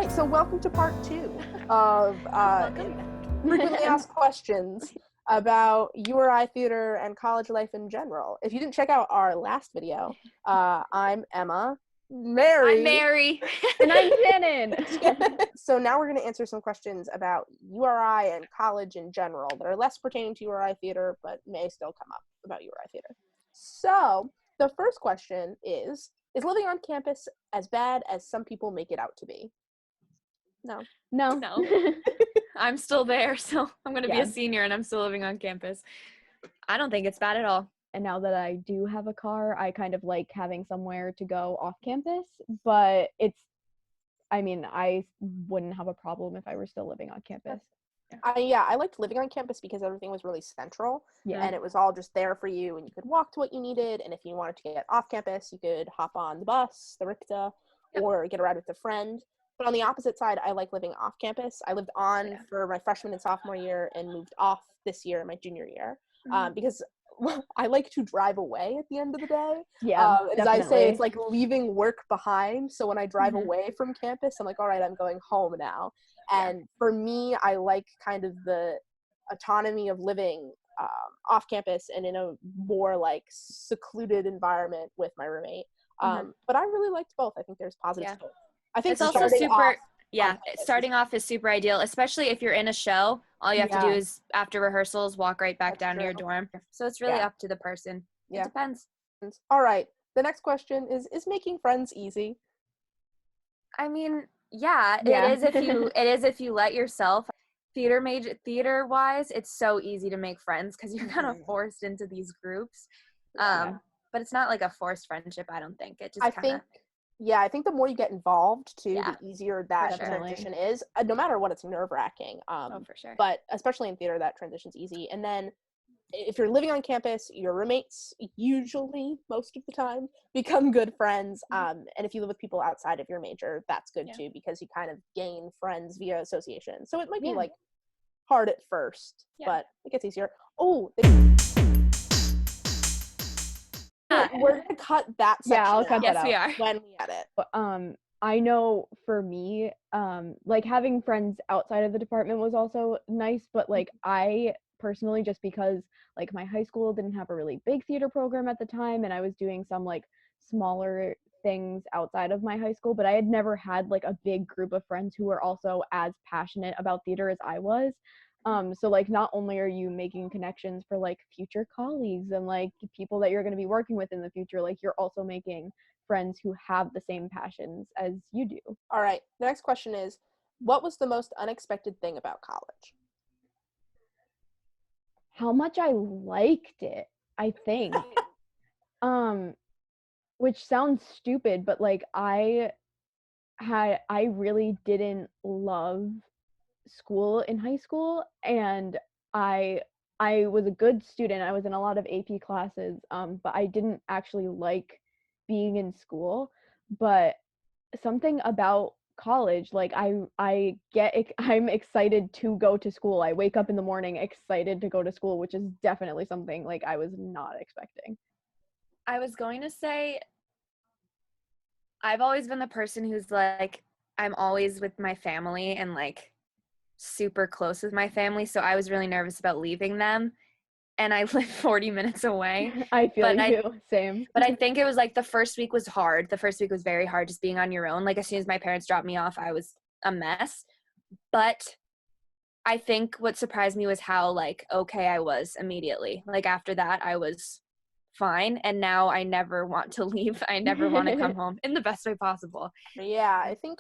right, so welcome to part 2 of frequently asked questions about URI Theatre and college life in general. If you didn't check out our last video, I'm Emma. I'm Mary. And I'm Shannon. So now we're going to answer some questions about URI and college in general that are less pertaining to URI Theatre, but may still come up about URI Theatre. So the first question is living on campus as bad as some people make it out to be? No. I'm still there, so I'm going to be a senior and I'm still living on campus. I don't think it's bad at all. And now that I do have a car, I kind of like having somewhere to go off campus, but I wouldn't have a problem if I were still living on campus. I liked living on campus because everything was really central, and it was all just there for you, and you could walk to what you needed, and if you wanted to get off campus, you could hop on the bus, the RICTA, or get a ride with a friend. But on the opposite side, I like living off campus. I lived on for my freshman and sophomore year and moved off this year, my junior year, because I like to drive away at the end of the day. As I say, it's like leaving work behind. So when I drive away from campus, I'm like, all right, I'm going home now. And for me, I like kind of the autonomy of living off campus and in a more like secluded environment with my roommate. But I really liked both. I think there's positives. I think it's also starting off is super ideal, especially if you're in a show. All you have to do is after rehearsals walk right back down to your dorm. So it's really up to the person. It depends. All right, the next question is making friends easy? I mean, it is if you let yourself. Theater wise, it's so easy to make friends because you're kind of forced into these groups. But it's not like a forced friendship, I don't think. It just I think the more you get involved too, the easier that transition is. No matter what, it's nerve-wracking. For sure. But especially in theater, that transition's easy. And then if you're living on campus, your roommates usually, most of the time, become good friends. And if you live with people outside of your major, that's good too, because you kind of gain friends via association. So it might be like hard at first, but it gets easier. We're gonna cut that section. I'll cut that out. We are. When we edit. I know for me, like having friends outside of the department was also nice, but like I personally, just because like my high school didn't have a really big theater program at the time, and I was doing some like smaller things outside of my high school, but I had never had like a big group of friends who were also as passionate about theater as I was. So like not only are you making connections for like future colleagues and like people that you're going to be working with in the future, like you're also making friends who have the same passions as you do. All right. The next question is, what was the most unexpected thing about college? How much I liked it, I think. Which sounds stupid, but like I really didn't love school in high school, and I was a good student. I was in a lot of AP classes, but I didn't actually like being in school. But something about college, like I'm excited to go to school. I wake up in the morning excited to go to school, which is definitely something like I was not expecting. I was going to say, I've always been the person who's like, I'm always with my family and like super close with my family, so I was really nervous about leaving them, and I live 40 minutes away. I feel you, same. But I think it was like the first week was hard. The first week was very hard, just being on your own. Like as soon as my parents dropped me off, I was a mess. But I think what surprised me was how like okay I was immediately. Like after that, I was fine, and now I never want to leave. I never want to come home in the best way possible. I think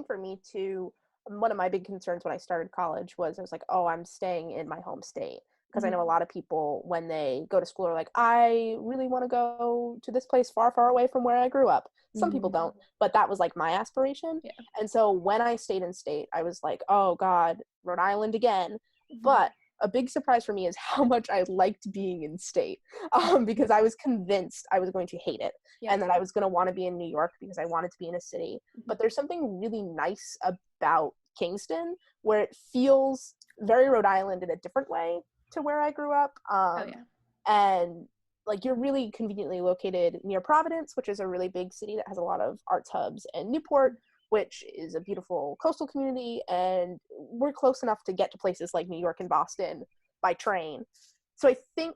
for me too, one of my big concerns when I started college was I was like, oh, I'm staying in my home state. Because I know a lot of people, when they go to school, are like, I really want to go to this place far, far away from where I grew up. Some people don't, but that was like my aspiration. Yeah. And so when I stayed in state, I was like, oh God, Rhode Island again. But a big surprise for me is how much I liked being in state, because I was convinced I was going to hate it and that I was going to want to be in New York because I wanted to be in a city. But there's something really nice about Kingston where it feels very Rhode Island in a different way to where I grew up. And like you're really conveniently located near Providence, which is a really big city that has a lot of arts hubs, and Newport, which is a beautiful coastal community, and we're close enough to get to places like New York and Boston by train. So I think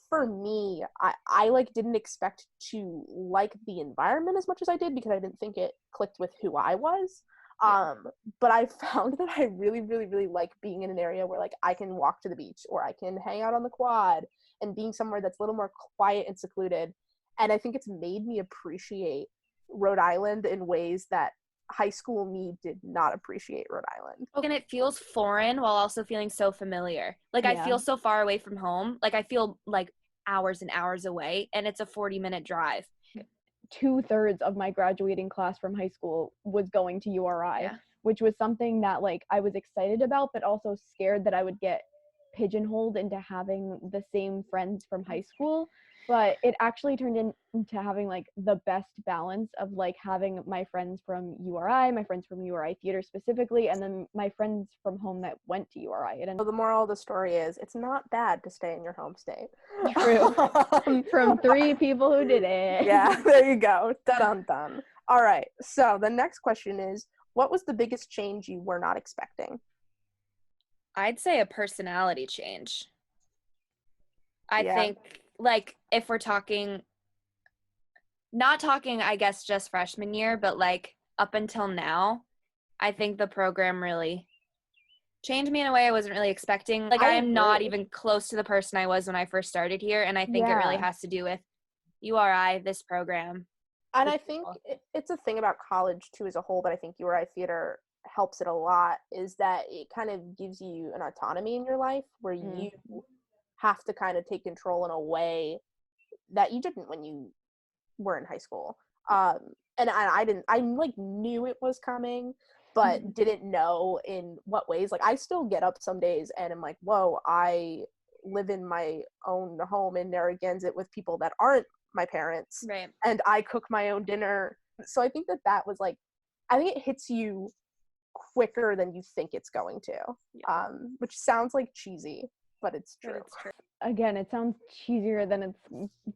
for me, I like didn't expect to like the environment as much as I did because I didn't think it clicked with who I was. But I found that I really, really, really like being in an area where like I can walk to the beach or I can hang out on the quad, and being somewhere that's a little more quiet and secluded. And I think it's made me appreciate Rhode Island in ways that high school me did not appreciate Rhode Island. And it feels foreign while also feeling so familiar. Like, I feel so far away from home. Like, I feel like hours and hours away, and it's a 40-minute drive. 2/3 of my graduating class from high school was going to URI, which was something that like I was excited about, but also scared that I would get pigeonholed into having the same friends from high school. But it actually turned into having like the best balance of like having my friends from URI, my friends from URI Theatre specifically, and then my friends from home that went to URI. So the moral of the story is it's not bad to stay in your home state. True. From 3 people who did it. Yeah, there you go. Dun-dun-dun. All right. So the next question is, what was the biggest change you were not expecting? I'd say a personality change. I think, like, if we're talking, not talking, I guess, just freshman year, but, like, up until now, I think the program really changed me in a way I wasn't really expecting. Like, I am not even close to the person I was when I first started here, and I think it really has to do with URI, this program. And I think it's a thing about college, too, as a whole, but I think URI Theatre helps it a lot, is that it kind of gives you an autonomy in your life where you have to kind of take control in a way that you didn't when you were in high school. And I like knew it was coming, but didn't know in what ways. Like, I still get up some days and I'm like, whoa, I live in my own home in Narragansett with people that aren't my parents. Right. And I cook my own dinner. So I think that was like, I think it hits you quicker than you think it's going to, which sounds like cheesy, but it's true. Again, it sounds cheesier than it's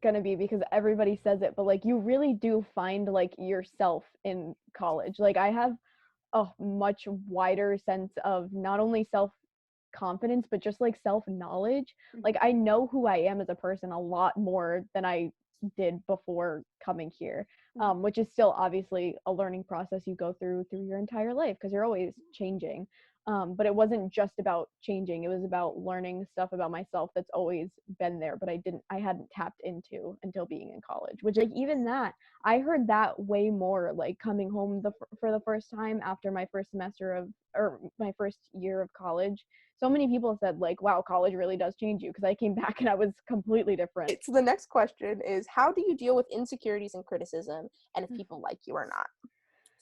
gonna be because everybody says it, but like you really do find like yourself in college. Like I have a much wider sense of not only self-confidence but just like self-knowledge. Like I know who I am as a person a lot more than I did before coming here, which is still obviously a learning process you go through your entire life because you're always changing. But it wasn't just about changing. It was about learning stuff about myself that's always been there, but I hadn't tapped into until being in college, which like even that, I heard that way more like coming home for the first time after my first semester or my first year of college. So many people said like, wow, college really does change you, because I came back and I was completely different. So the next question is, how do you deal with insecurities and criticism, and if people like you or not?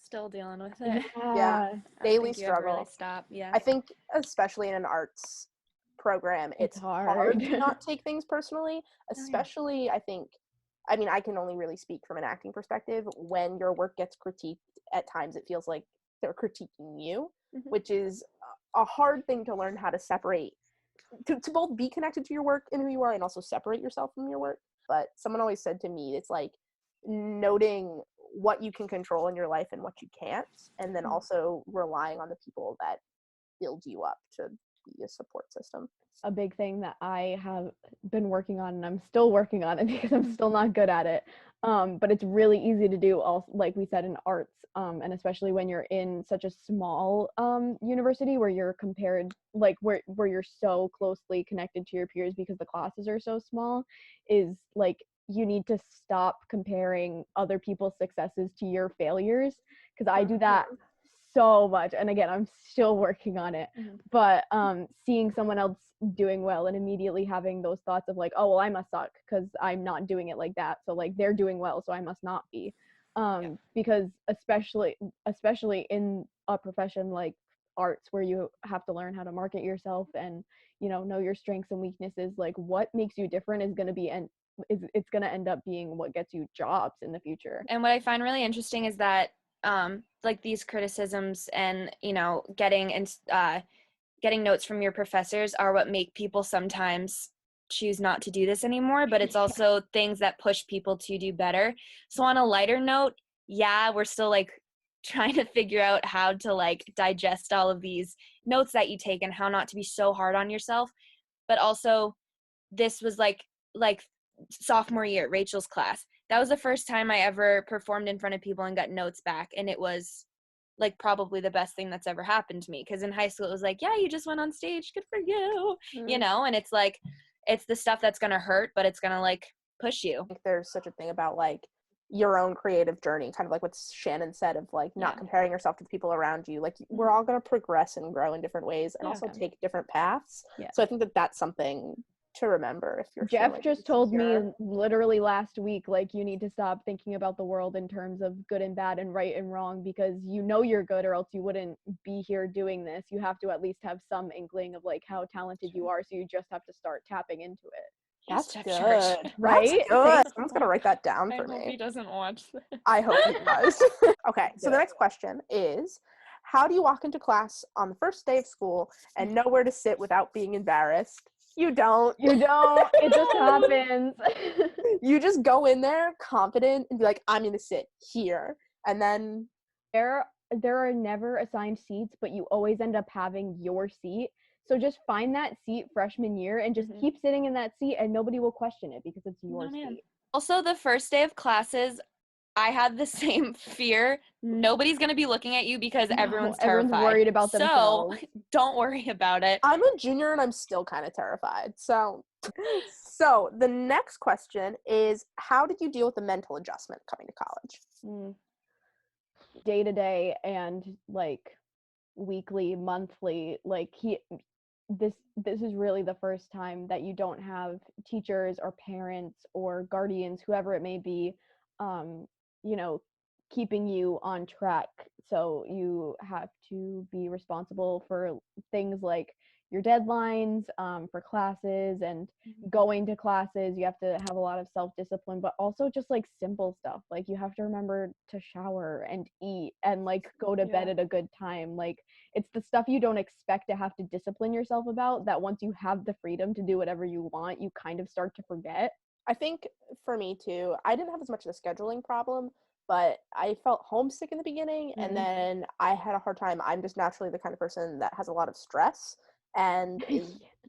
Still dealing with it. Yeah. Daily struggle. Really stop. Yeah. I think especially in an arts program, it's hard to not take things personally, especially I can only really speak from an acting perspective. When your work gets critiqued, at times it feels like they're critiquing you, which is a hard thing to learn how to separate, to both be connected to your work and who you are and also separate yourself from your work. But someone always said to me, it's like noting what you can control in your life and what you can't, and then also relying on the people that build you up to be a support system. A big thing that I have been working on, and I'm still working on it because I'm still not good at it, but it's really easy to do, also, like we said, in arts, and especially when you're in such a small university where you're compared, like where you're so closely connected to your peers because the classes are so small, is like you need to stop comparing other people's successes to your failures, because I do that so much, and again, I'm still working on it. But seeing someone else doing well and immediately having those thoughts of like, oh well, I must suck because I'm not doing it like that, so like they're doing well, so I must not be, because especially in a profession like arts where you have to learn how to market yourself and know your strengths and weaknesses, like what makes you different is going to be it's going to end up being what gets you jobs in the future. And what I find really interesting is that like these criticisms and getting notes from your professors are what make people sometimes choose not to do this anymore, but it's also things that push people to do better. So on a lighter note, we're still like trying to figure out how to like digest all of these notes that you take and how not to be so hard on yourself. But also this was like sophomore year, Rachel's class. That was the first time I ever performed in front of people and got notes back, and it was like probably the best thing that's ever happened to me, because in high school it was like, yeah, you just went on stage, good for you, you know. And it's like, it's the stuff that's gonna hurt, but it's gonna like push you. I think there's such a thing about like your own creative journey, kind of like what Shannon said, of like not comparing yourself to the people around you. Like we're all going to progress and grow in different ways, and also take different paths. So I think that that's something to remember if you're Jeff just told me literally last week, like, you need to stop thinking about the world in terms of good and bad and right and wrong, because you know you're good, or else you wouldn't be here doing this. You have to at least have some inkling of like how talented you are, so you just have to start tapping into it. That's good. Right? That's good. Someone's gonna write that down for me. I hope he doesn't watch this. I hope he does. Okay, so the next question is, how do you walk into class on the first day of school and know where to sit without being embarrassed? You don't. It just happens. You just go in there confident and be like, I'm gonna sit here. And then there are never assigned seats, but you always end up having your seat. So just find that seat freshman year and just keep sitting in that seat, and nobody will question it because it's your seat. Also, the first day of classes, I had the same fear. Nobody's going to be looking at you because everyone's terrified. Everyone's worried about themselves. So don't worry about it. I'm a junior and I'm still kind of terrified. So the next question is, how did you deal with the mental adjustment coming to college? Day to day and like weekly, monthly, like this is really the first time that you don't have teachers or parents or guardians, whoever it may be, you know, keeping you on track. So you have to be responsible for things like your deadlines, for classes and going to classes. You have to have a lot of self-discipline, but also just like simple stuff. Like you have to remember to shower and eat and like go to bed at a good time. Like it's the stuff you don't expect to have to discipline yourself about, that once you have the freedom to do whatever you want, you kind of start to forget. I think for me too, I didn't have as much of a scheduling problem, but I felt homesick in the beginning, and then I had a hard time. I'm just naturally the kind of person that has a lot of stress and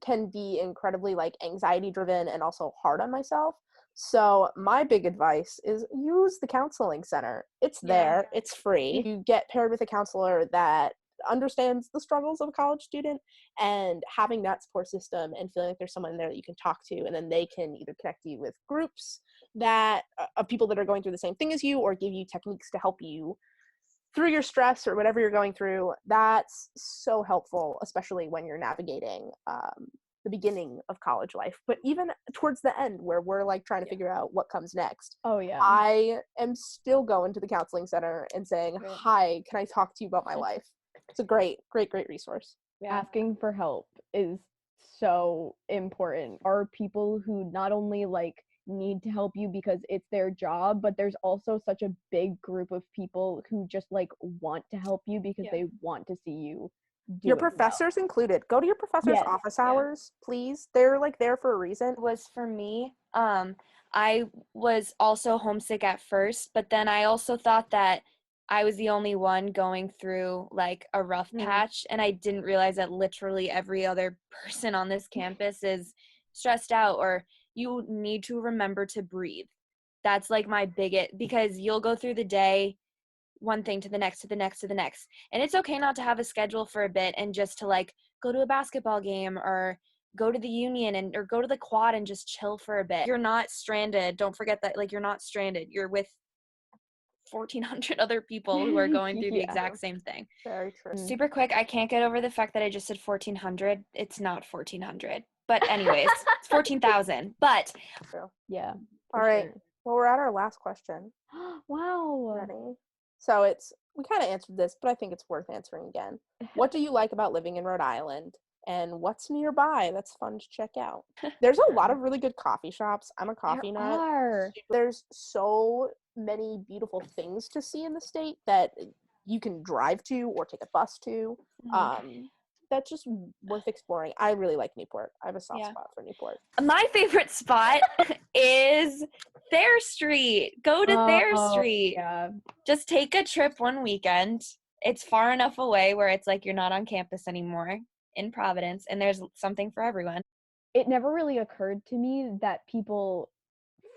can be incredibly like anxiety driven and also hard on myself. So my big advice is use the counseling center. It's there, it's free. You get paired with a counselor that understands the struggles of a college student, and having that support system and feeling like there's someone there that you can talk to, and then they can either connect you with groups that of people that are going through the same thing as you, or give you techniques to help you through your stress or whatever you're going through. That's so helpful, especially when you're navigating the beginning of college life, but even towards the end where we're like trying to figure out what comes next. I am still going to the counseling center and saying, hi, can I talk to you about my life? It's a great resource. Asking for help is so important. Are people who not only like need to help you because it's their job, but there's also such a big group of people who just like want to help you because they want to see you your professors included. Go to your professor's office hours, please. They're like there for a reason. It was for me. I was also homesick at first, but then I also thought that I was the only one going through like a rough patch, and I didn't realize that literally every other person on this campus is stressed out, or you need to remember to breathe. That's like my biggest, because you'll go through the day, one thing to the next, to the next, to the next. And it's okay not to have a schedule for a bit and just to like go to a basketball game or go to the union or go to the quad and just chill for a bit. You're not stranded. Don't forget that, like, you're not stranded. You're with 1,400 other people who are going through the exact same thing. Very true. Super quick, I can't get over the fact that I just said 1,400. It's not 1,400. But anyways, it's 14,000. But yeah. All right. Sure. Well, we're at our last question. Wow. Ready? So we kind of answered this, but I think it's worth answering again. What do you like about living in Rhode Island? And what's nearby that's fun to check out? There's a lot of really good coffee shops. I'm a coffee nut. There's so many beautiful things to see in the state that you can drive to or take a bus to. That's just worth exploring. I really like Newport. I have a soft spot for Newport. My favorite spot is their street. Go to their street. Yeah. Just take a trip one weekend. It's far enough away where it's like you're not on campus anymore in Providence, and there's something for everyone. It never really occurred to me that people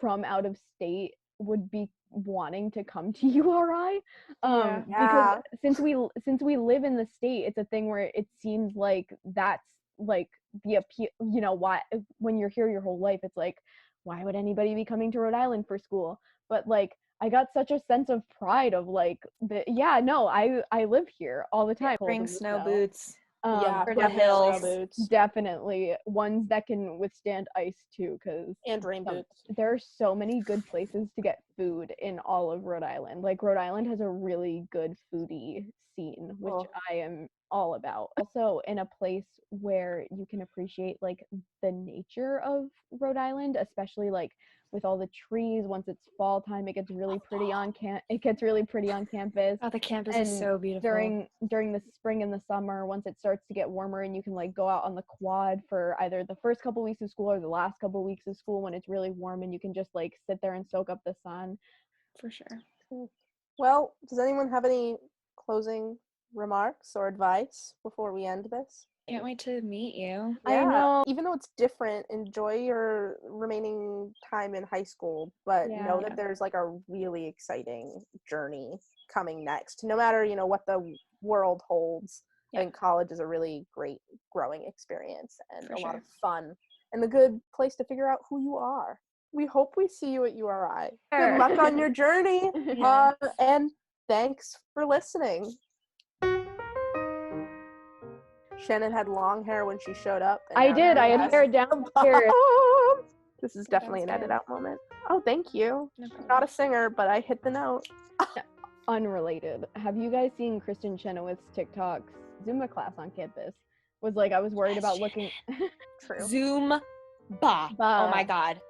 from out of state would be wanting to come to URI, because since we live in the state, it's a thing where it seems like that's like the appeal. You know, why when you're here your whole life, it's like, why would anybody be coming to Rhode Island for school? But like, I got such a sense of pride of like, I live here all the time. Bring snow boots. For the hills. boots. Definitely ones that can withstand ice too, and rain boots. There are so many good places to get food in all of Rhode Island. Like Rhode Island has a really good foodie scene, which I am all about. Also in a place where you can appreciate like the nature of Rhode Island, especially like with all the trees. Once it's fall time, it gets really pretty on campus. Oh, the campus is so beautiful. During the spring and the summer, once it starts to get warmer and you can like go out on the quad for either the first couple weeks of school or the last couple weeks of school when it's really warm, and you can just like sit there and soak up the sun. For sure. Well, does anyone have any closing remarks or advice before we end this? Can't wait to meet you. Yeah. I know. Even though it's different, enjoy your remaining time in high school, but know that there's like a really exciting journey coming next. No matter, what the world holds, I think college is a really great growing experience and lot of fun and a good place to figure out who you are. We hope we see you at URI. Good luck on your journey. And thanks for listening. Shannon had long hair when she showed up. I did. I had hair down here. This is definitely an edit out moment. Oh, thank you. I'm not a singer, but I hit the note. Unrelated. Have you guys seen Kristen Chenoweth's TikTok's Zumba class on campus? I was worried about looking. Zoom. Oh my God.